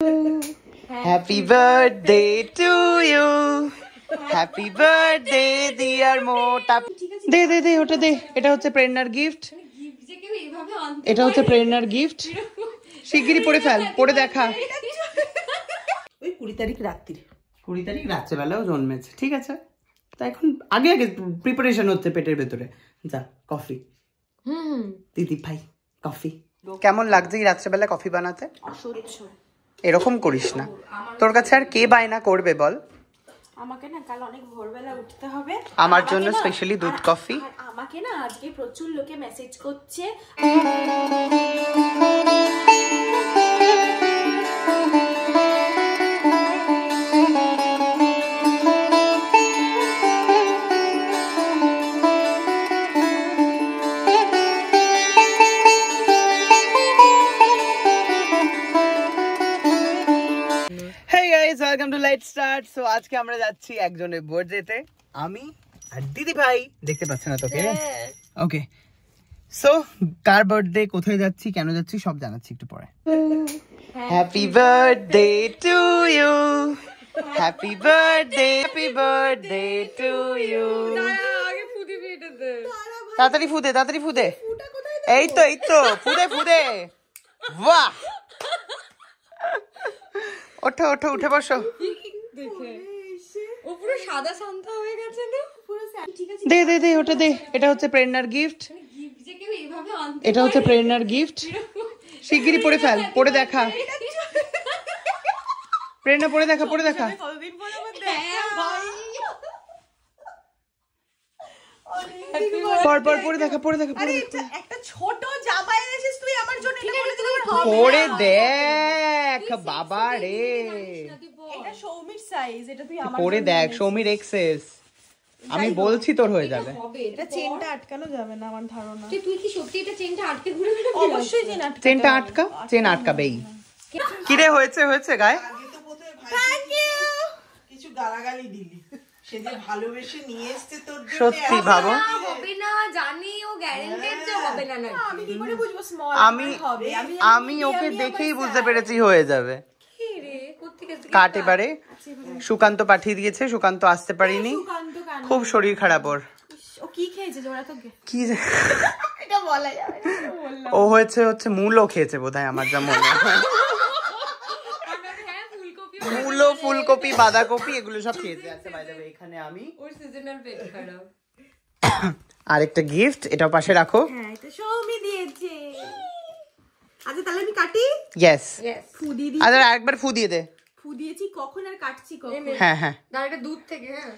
Happy birthday to you. Happy birthday dear Mota. দে দে দে ওটা দে। এটা হচ্ছে প্রেরণার গিফট। এটা হচ্ছে প্রেরণার গিফট। শিগগিরই পড়ে ফেল, পড়ে দেখা। ওই 20 তারিখ রাত্রিরে। 20 তারিখ রাত্রেবেলাও জন্মেছে, ঠিক আছে। তা এখন আগে আগে প্রিপারেশন হচ্ছে পেটের ভেতরে। যা কফি। দিদি ভাই কফি। কেমন লাগছে এই রাত্রেবেলা কফি বানাতে? অসহ্য। এরকম করিস না, তোর কাছে আর কে বায়না করবে বল? আমাকে না কাল অনেক ভোরবেলা উঠতে হবে, আমার জন্য স্পেশালি দুধ কফি। আমাকে না আজকে প্রচুর লোকে মেসেজ করছে। Welcome to light start. So আজকে আমরা যাচ্ছি একজনের বার্থডেতে, আমি আর দিদি ভাই। দেখতে পাচ্ছ না তোকে? ওকে, সো কার বার্থডে, কোথায় যাচ্ছি, কেন যাচ্ছি সব জানাচ্ছি একটু পরে। Happy birthday to you, happy birthday to you. তাড়াতাড়ি ফুদে, তাড়াতাড়ি ফুদে। এই তো ফুদে। বাহ, ওঠো ওঠো, উঠে বসো। দে দে দে ওটা দে। এটা হচ্ছে প্রেরণার গিফট। এটা হচ্ছে প্রেরণার গিফট। শিগগিরই পড়ে ফেল, পড়ে দেখা। প্রেরণা পড়ে দেখা, পড়ে দেখা। পর পড়ে দেখা, পড়ে দেখা। একটা ছোট জামা এনেছিস তুই আমার জন্য, এটা বলে দিলে পড়ে দেখ বাবা রে। এটা সৌমির সাইজ, এটা তুই আমার পড়ে দেখ, সৌমির এক্সেস। আমি বলছি তোর হয়ে যাবে। এটা চেনটা আটকানো যাবে না আমার ধারণা। তুই কি সত্যি এটা চেনটা আটকে ঘুরে বেড়াবি? অবশ্যই চেনটা আটকা, চেন আটকাবেই। কি রে হয়েছে গায়ে? Thank you. কিছু গালাগালি দিলি, সে যে ভালোবেসে নিয়ে এসেছে তোর জন্য। সত্যি ভাবো, হবে না জানি, ও গ্যারান্টেড যে হবে না। না আমি কি করে বুঝবো স্মল হবে? আমি ওকে দেখেই বুঝতে পেরেছি হয়ে যাবে। কি রে কোত্থেকে কাট এবারে। সুকান্ত পাঠিয়ে দিয়েছে, সুকান্ত আসতে পারিনি, খুব শরীর খারাপ ওর। ও কি খেয়েছে জোড়া তো? কি এটা বলা যাবে না। ও হচ্ছে মূলো খেয়েছে বোধহয়, আমার যা মনে হয়। মূলো, ফুলকপি, বাঁধাকপি এগুলো সব খেয়েছে। আচ্ছা বাই দ্য ওয়ে, এখানে আমি ওর সিজনাল পেট খারাপ। আরেকটা গিফট, এটাও পাশে রাখো। হ্যাঁ, এটা সৌমি দিয়েছে। আচ্ছা তাহলে আমি কাটি। ইয়েস, ফু দিয়ে দি। আচ্ছা আরেকবার ফু দিয়ে দে। ফু দিয়েছি কখন আর কাটছি কখন? হ্যাঁ দাঁড়াটা দুধ থেকে। হ্যাঁ,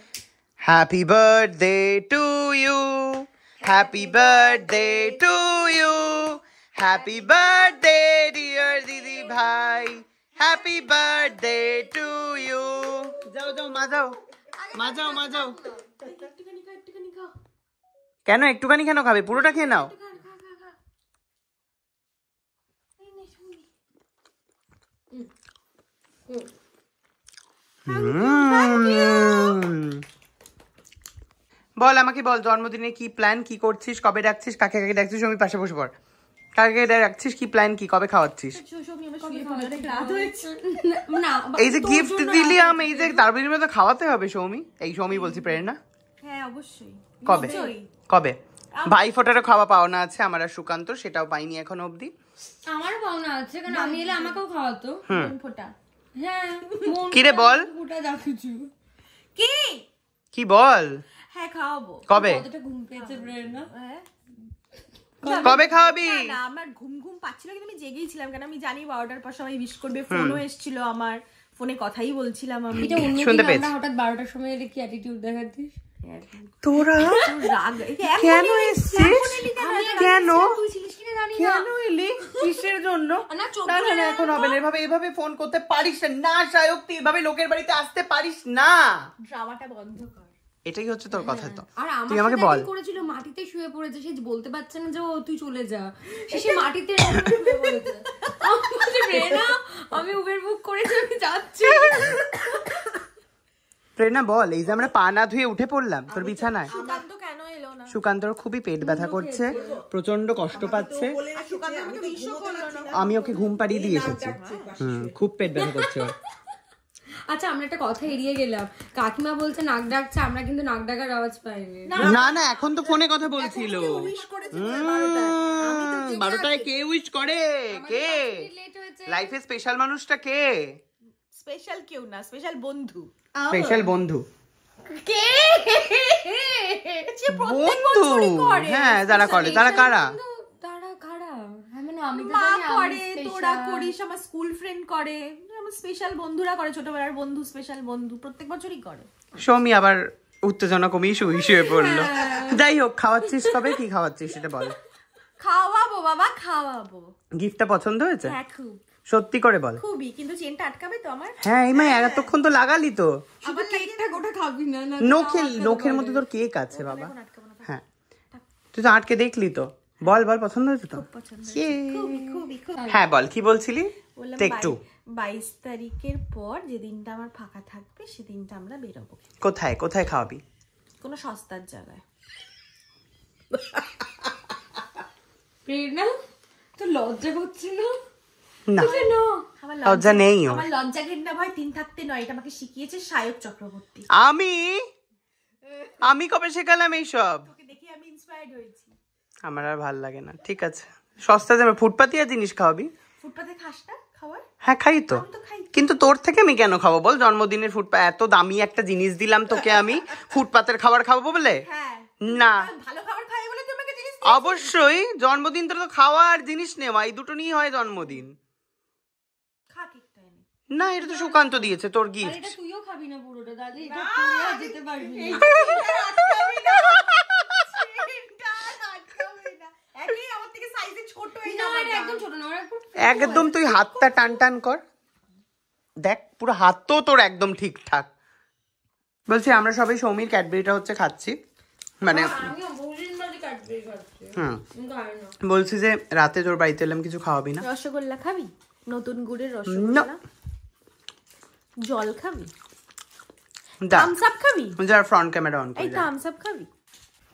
happy birthday to you, happy birthday to you, happy birthday dear দিদি ভাই, হ্যাপি বার্থডে টু ইউ। যাও মাজাও। একটুখানি খাও। কেন একটুখানি কেন খাবে? পুরোটা খেয়ে নাও। বল আমাকে, বল জন্মদিনে কি প্ল্যান, কি করছিস, কবে ডাকছিস, কাকে ডাকছিস? আমি পাশে বসে পড়। কাকে ডাকছিস, কি প্ল্যান, কি কবে খাওয়াচ্ছিস? এই যে গিফট দিলাম, এই যে তার বিনিময়ে তো খাওয়াতে হবে সৌমি। এই সৌমি বলছি, প্রেরণা। হ্যাঁ অবশ্যই। কবে ভাই ফোটারও খাওয়া পাওনা আছে আমার আর সুকান্ত, সেটাও পাইনি এখনো অবধি। আমারও পাওনা আছে, কারণ আমি এলে আমাকেও খাওয়াতো। ফোটা। হ্যাঁ, কি রে বল, ফোটা যা কিছু। কি বল? হ্যাঁ খাওয়াবো। কবে? কতটা ঘুম পেয়েছে প্রেরণা? কবে খাওয়াবি? না আমার ঘুম পাচ্ছিল, কিন্তু আমি জেগেই ছিলাম, কারণ আমি জানি 12টার পর সবাই উইশ করবে। ফোনও এসেছিল আমার, ফোনে কথাই বলছিলাম আমি। এটা অন্যদিন আমরা হঠাৎ 12টার সময় এলে কি অ্যাটিটিউড দেখাতিস? তোরা রাগ কেন এসেছিস? কেন তুই ছিলিস কিনা জানি না। কেন এলি? কিসের জন্য? না এখন হবে না, এভাবে ফোন করতে পারিস না। শায়ক তুই এভাবে লোকের বাড়িতে আসতে পারিস না। ড্রামাটা বন্ধ কর। এটাই হচ্ছে তোর কথা। তো আর তুই আমাকে বল। করেছিল মাটিতে শুয়ে পড়েছে, সে বলতে পারছে না যে ও তুই চলে যা, সে মাটিতে শুয়ে পড়েছে। আমি উবের বুক করেছি, আমি যাচ্ছি। প্রেরণা বল, এই যে আমরা পা না ধুয়ে উঠে পড়লাম তোর বিছানায়, সুকান্ত কেন এলো না? সুকান্তর খুবই পেট ব্যথা করছে, প্রচন্ড কষ্ট পাচ্ছে। আমি ওকে ঘুম পাড়িয়ে দিয়ে এসেছি। খুব পেট ব্যথা করছে ওর। আচ্ছা আমরা একটা কথা এড়িয়ে গেলাম, কাকিমা বলছে নাক ডাকছে, আমরা কিন্তু নাক ডাকার আওয়াজ পাইনি। না না, এখন তো ফোনে কথা বলছিল। 12টায় কে উইশ করে? কে লাইফে স্পেশাল মানুষটা? কে স্পেশাল? কেউ না, স্পেশাল বন্ধু। স্পেশাল বন্ধু? কে? বন্ধু? হ্যাঁ, যারা করে। তারা কারা? মা করে, তোরা করিস, আমার স্কুল ফ্রেন্ড করে, আমার স্পেশাল বন্ধুরা করে, ছোটবেলার বন্ধু, স্পেশাল বন্ধু প্রত্যেক বছরই করে। সৌমি আবার উত্তেজনা কমিয়ে শুয়ে পড়লো। যাই হোক, খাওয়াচ্ছিস কবে? কি খাওয়াচ্ছিস সেটা বল। খাওয়াবো বাবা, খাওয়াবো। গিফটটা পছন্দ হয়েছে? হ্যাঁ খুব। সত্যি করে বল। খুবই। কিন্তু চেনটা আটকাবে তো আমার? হ্যাঁ, এই মা এতক্ষণ তো লাগালি তো। শুধু কেকটা গোটা খাবি না? না নখের মধ্যে তোর কেক আছে বাবা। হ্যাঁ, তুই তো আটকে দেখলি তো। বল বল, পছন্দ হয়েছে তো? হ্যাঁ বল, কি বলছিলি? Take to. 22 তারিখের পর যেদিনটা আমার ফাঁকা থাকবে সেদিনটা আমরা বেরোবো। কোথায় কোথায় খাওয়াবি? কোনো সস্তার জায়গায়। প্রেরণা তো লজ্জা করছিল না, আমার লজ্জা নেই। আমার লজ্জা ঘেন্না ভয় 3 থাকতে নয়, এটা আমাকে শিখিয়েছে সায়ক চক্রবর্তী। আমি কবে শেখালাম এইসব? তোকে দেখে আমি ইন্সপায়ার্ড হয়েছি। আমার আর ভাল লাগে না। ঠিক আছে, সস্তা যাবে। ফুটপাতিয়া জিনিস খাওয়াবি? ফুটপাতে খাস না খাবার? হ্যাঁ খাই তো, কিন্তু তোর থেকে আমি কেন খাবো বল? জন্মদিনের ফুটপাত, এত দামি একটা জিনিস দিলাম তোকে আমি, ফুটপাতের খাবার খাবো বলে? না, ভালো খাবার খাই বলে তুই আমাকে জিনিস অবশ্যই। জন্মদিন তো খাওয়া আর জিনিস নেওয়া, এই দুটো নিয়ে হয় জন্মদিন। খা কেকটা এনে। না, এটা তো সুকান্ত দিয়েছে, তোর গিফট। এটা তুইও খাবি না পুরোটা দাদি, এটা তুই আর যেতে পারবি না। একদম তুই হাতটা টান টান কর, দেখ পুরো হাত তো তোর একদম ঠিকঠাক। বলছি আমরা সবাই সৌমির ক্যাডবেরিটা হচ্ছে খাচ্ছি, মানে বলছি যে রাতে তোর বাড়িতে এলাম, কিছু খাওয়াবি না? রসগোল্লা খাবি? নতুন গুড়ের রসগোল্লা। জল খাবি? থামস আপ খাবি? যার ফ্রন্ট ক্যামেরা অন করে। এই থামস আপ খাবি?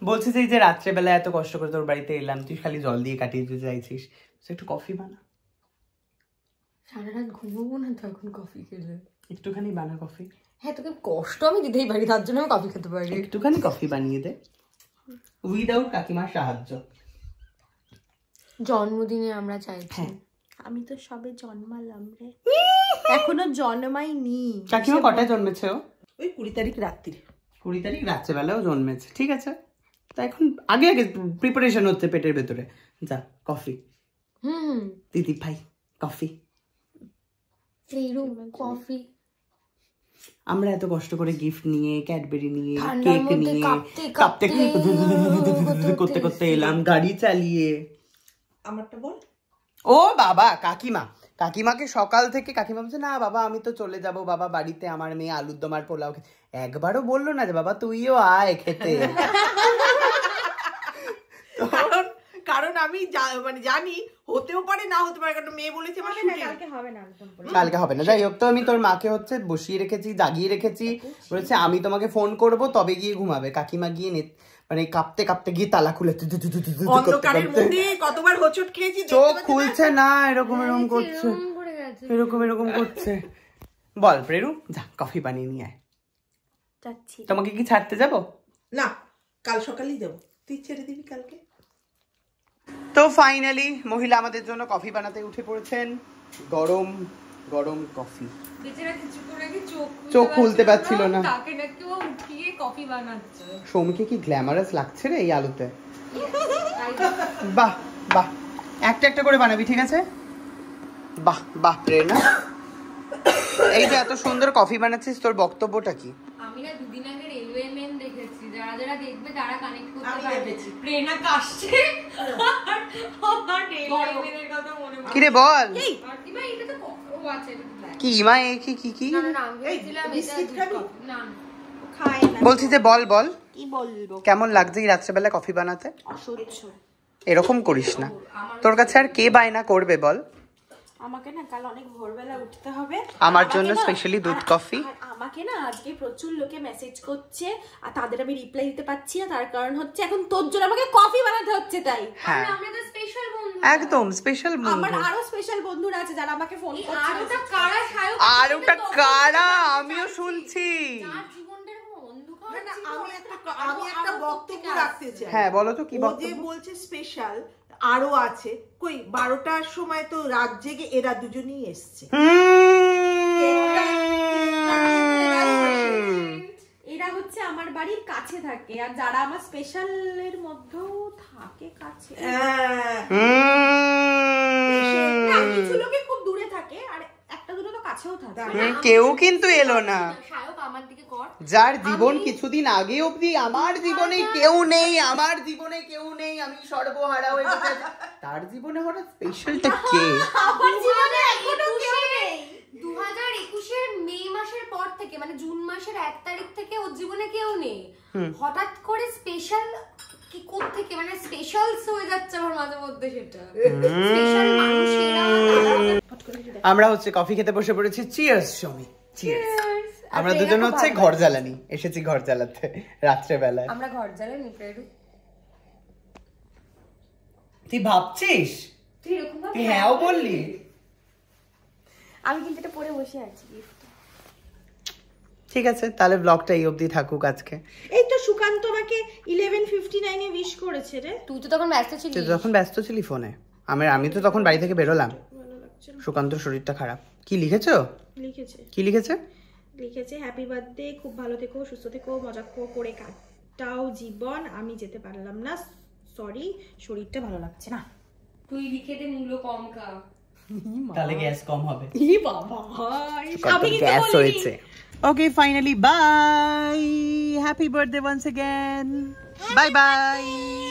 বলছিস এই যে রাত্রেবেলা এত কষ্ট করে তোর বাড়িতে এলাম, তুই খালি জল দিয়ে কাটিয়ে দিতে চাইছিস, একটু কফি বানা। সারা রাত ঘুমোবো না তো এখন কফি খেলে? একটুখানি বানা কফি। হ্যাঁ, তোকে কষ্ট আমি দিতেই পারি, তার জন্য আমি কফি খেতে পারি। একটুখানি কফি বানিয়ে দে, উইদাউট কাকিমার সাহায্য। জন্মদিনে আমরা চাইছি। আমি তো সবে জন্মালাম রে, এখনো জন্মাইনি। কাকিমা কটায় জন্মেছে ও? ওই 20 তারিখ রাত্রিরে। 20 তারিখ রাত্রেবেলাও জন্মেছে, ঠিক আছে। তা এখন আগে আগে প্রিপারেশন হচ্ছে পেটের ভেতরে। যা কফি। দিদি ভাই কফি। কফি। আমরা এত কষ্ট করে গিফট নিয়ে, ক্যাডবেরি নিয়ে, কেক নিয়ে, কাঁপতে করতে করতে এলাম, গাড়ি চালিয়ে। আমারটা বল। ও বাবা, কাকিমাকে সকাল থেকে কাকিমা বলছে না বাবা আমি তো চলে যাব বাবা বাড়িতে, আমার মেয়ে আলুর দম আর পোলাও একবারও বললো না যে বাবা তুইও আয় খেতে। কারণ আমি মানে জানি হতেও পারে না হতে পারে, কারণ মেয়ে বলেছে কালকে হবে না, কালকে হবে না। যাই হোক, তো আমি তোর মাকে হচ্ছে বসিয়ে রেখেছি, জাগিয়ে রেখেছি, বলেছে আমি তোমাকে ফোন করব তবে গিয়ে ঘুমাবে। কাকিমা গিয়ে মানে কাঁপতে কাঁপতে গিয়ে তালা খুলে অন্ধকারের মধ্যে কতবার হোঁচট খেয়েছি, চোখ খুলছে না, এরকম এরকম করছে, এরকম এরকম করছে। বল প্রেরু, যা কফি বানিয়ে নিয়ে আয়। যাচ্ছি। তোমাকে কি ছাড়তে যাব? না, কাল সকালেই যাব। তুই ছেড়ে দিবি কালকে। তো ফাইনালি মহিলা আমাদের জন্য কফি বানাতে উঠে পড়েছেন। গরম গরম কফি। বেচারা কিছু করে কি চোখ খুলতে পারছিল না, তাকে নাকি ও উঠিয়ে কফি বানাচ্ছে। সৌমিকে কি গ্ল্যামারাস লাগছে রে এই আলোতে। বাহ বাহ, একটা একটা করে বানাবি, ঠিক আছে? বাহ বাহ প্রেরণা, এই যে এত সুন্দর কফি বানাচ্ছিস, তোর বক্তব্যটা কি? আমি না দুদিন আগে রেলওয়ে মেন দেখেছি, যারা যারা দেখবে তারা কানেক্ট করতে পারবে। প্রেরণা কাশছে আর আমার রেলওয়ে মেনের কথা মনে পড়ে। কি রে বল, কি ভাই এটা তো ও আছে কি মা এ কি কি কি? না না আমি বলছিলাম এটা না খায় না। বলছি যে বল বল, কি বলবো, কেমন লাগছে এই রাত্রেবেলা কফি বানাতে? অসহ্য। এরকম করিস না, তোর কাছে আর কে বায়না করবে বল? আমাকে না কাল অনেক ভোরবেলা উঠতে হবে, আমার জন্য স্পেশালি দুধ কফি। আমাকে না আজকে প্রচুর লোকে মেসেজ করছে আর তাদের আমি রিপ্লাই দিতে পারছি না, তার কারণ হচ্ছে এখন তোর জন্য আমাকে কফি বানাতে হচ্ছে তাই। হ্যাঁ আমরা তো স্পেশাল বন্ধু, একদম স্পেশাল আমার বন্ধু। আরো স্পেশাল বন্ধুরা আছে যারা আমাকে ফোন করছে। আর ওটা কারা সায়ক, আর ওটা কারা আমিও শুনছি। তার জীবনটা এরকম অন্ধকার না, ছিল, আমি একটা বক্তব্য রাখতে চাই। হ্যাঁ বলো তো কি ও যে বক্তব্য। বলছে স্পেশাল আরো আছে, কই 12টার সময় তো রাত জেগে এরা দুজনেই এসছে। এরা হচ্ছে আমার বাড়ির কাছে থাকে আর যারা আমার স্পেশালের মধ্যেও থাকে কাছে। না, কিছু লোকে খুব দূরে থাকে আর একটা দুটো তো কাছেও থাকে। কেউ কিন্তু এলো না। সায়ক আমার দিকে কর। যার জীবন কিছুদিন আগে অবধি আমার জীবনে কেউ নেই, আমার জীবনে কেউ নেই, আমি সর্বহারা হয়ে গেছি, তার জীবনে হঠাৎ স্পেশালটা কে? আমার জীবনে এখনো কেউ নেই। 2021-এর মে মাসের পর থেকে মানে জুন মাসের 1 তারিখ থেকে ওর জীবনে কেউ নেই, হঠাৎ করে স্পেশাল কি কোথ থেকে মানে স্পেশালস হয়ে যাচ্ছে আমার মাঝে মধ্যে, সেটা স্পেশাল মানুষেরা আমরা হচ্ছে কফি খেতে বসে পড়েছি। চিয়ার্স সমি, চিয়ার্স। আমরা দুজন হচ্ছে ঘর জ্বালানি, এসেছি ঘর জ্বালাতে রাত্রে বেলায়। আমরা ঘর জ্বালানি প্রেরু। তুই ভাবছিস? তুই এরকম ভাবে তুই হ্যাঁও বললি? আমি কিন্তু এটা পরে বসে আছি। ঠিক আছে, তাহলে ব্লগটা এই অবধি থাকুক আজকে। এই তো সুকান্ত আমাকে 11:59 এ উইশ করেছে রে। তুই তো তখন ব্যস্ত ছিলি। তুই তো তখন ব্যস্ত ছিলি ফোনে। আমি তো তখন বাড়ি থেকে বেরোলাম। সুকান্তর শরীরটা খারাপ। কি লিখেছো? লিখেছে কি লিখেছে? লিখেছে হ্যাপি বার্থডে, খুব ভালো থেকো, সুস্থ থেকো, মজা করে কাটাও জীবন, আমি যেতে পারলাম না, সরি, শরীরটা ভালো লাগছে না। তুই লিখে দে মূল্য কম খা। তাহলে গ্যাস কম হবে। ই বাবা, আমি কিন্তু গ্যাস বলিনি। হয়েছে। Okay, finally, bye. Happy birthday once again. Bye bye.